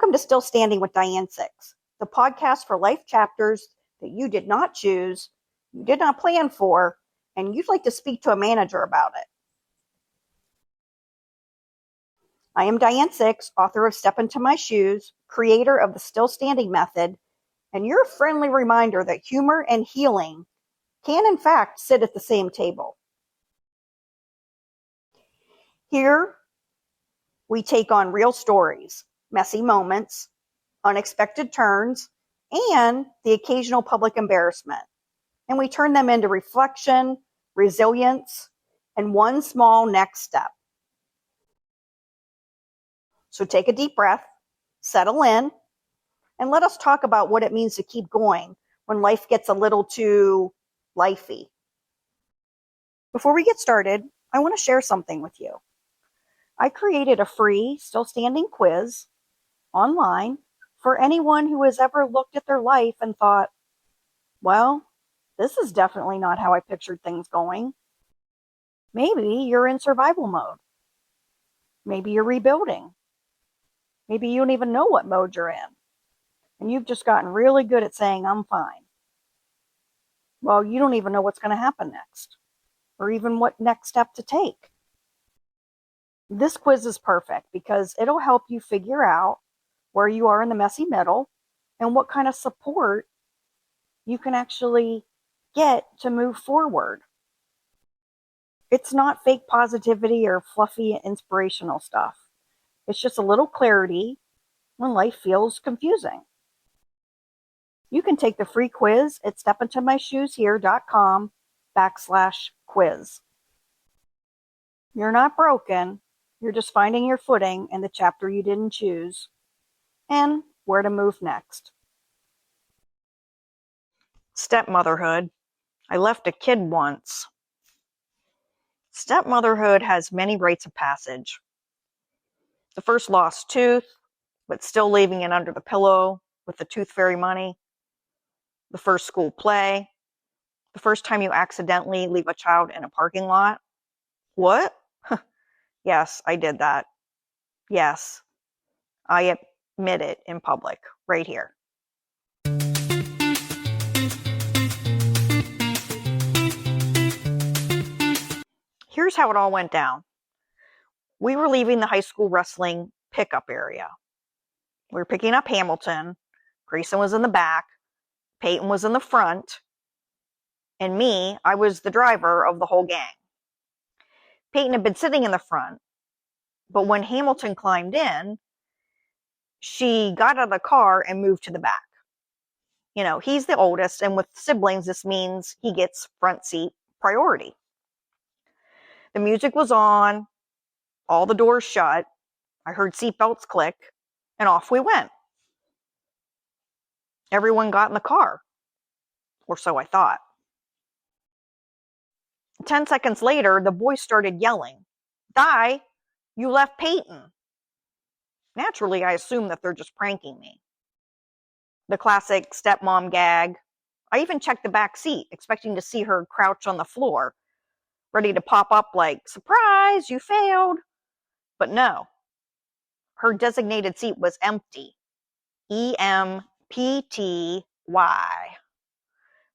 Welcome to Still Standing with Diane 6, the podcast for life chapters that you did not choose, you did not plan for, and you'd like to speak to a manager about it. I am Diane 6, author of Step Into My Shoes, creator of the Still Standing method, and your friendly reminder that humor and healing can in fact sit at the same table. Here, we take on real stories, messy moments, unexpected turns, and the occasional public embarrassment. And we turn them into reflection, resilience, and one small next step. So take a deep breath, settle in, and let us talk about what it means to keep going when life gets a little too lifey. Before we get started, I want to share something with you. I created a free, still standing quiz online for anyone who has ever looked at their life and thought, well, this is definitely not how I pictured things going. Maybe you're in survival mode. Maybe you're rebuilding. Maybe you don't even know what mode you're in. And you've just gotten really good at saying, I'm fine. Well, you don't even know what's going to happen next, or even what next step to take. This quiz is perfect because it'll help you figure out where you are in the messy middle and what kind of support you can actually get to move forward. It's not fake positivity or fluffy inspirational stuff. It's just a little clarity when life feels confusing. You can take the free quiz at stepintomyshoeshere.com/quiz. You're not broken. You're just finding your footing in the chapter you didn't choose and where to move next. Step-motherhood. I left a kid once. Step-motherhood has many rites of passage. The first lost tooth, but still leaving it under the pillow with the tooth fairy money. The first school play. The first time you accidentally leave a child in a parking lot. What? Yes, I did that. Yes, I admit it in public, right here. Here's how it all went down. We were leaving the high school wrestling pickup area. We were picking up Hamilton. Grayson was in the back. Payton was in the front. And me, I was the driver of the whole gang. Payton had been sitting in the front, but when Hamilton climbed in, she got out of the car and moved to the back. You know, he's the oldest, and with siblings, this means he gets front seat priority. The music was on, all the doors shut, I heard seatbelts click, and off we went. Everyone got in the car, or so I thought. 10 seconds later, the boys started yelling, "Di, you left Payton." Naturally, I assume that they're just pranking me. The classic stepmom gag. I even checked the back seat, expecting to see her crouch on the floor, ready to pop up like, "Surprise, you failed." But no, her designated seat was empty. EMPTY.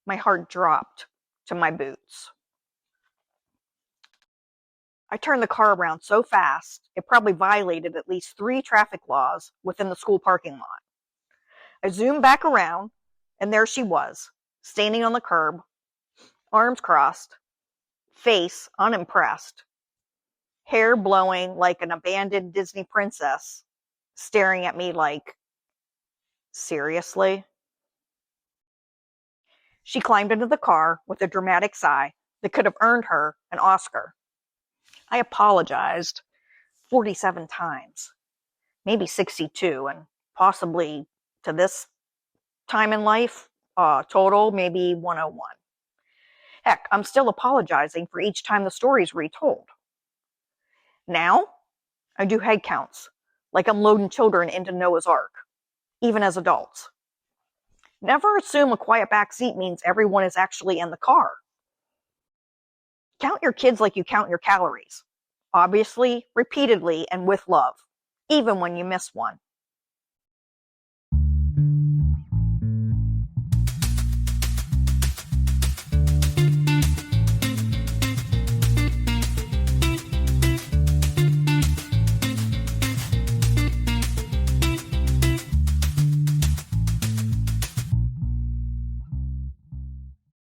My heart dropped to my boots. I turned the car around so fast, it probably violated at least 3 traffic laws within the school parking lot. I zoomed back around, and there she was, standing on the curb, arms crossed, face unimpressed, hair blowing like an abandoned Disney princess, staring at me like, seriously? She climbed into the car with a dramatic sigh that could have earned her an Oscar. I apologized 47 times, maybe 62, and possibly to this time in life, total maybe 101. Heck, I'm still apologizing for each time the story's retold. Now, I do headcounts, like I'm loading children into Noah's Ark, even as adults. Never assume a quiet backseat means everyone is actually in the car. Count your kids like you count your calories. Obviously, repeatedly, and with love, even when you miss one.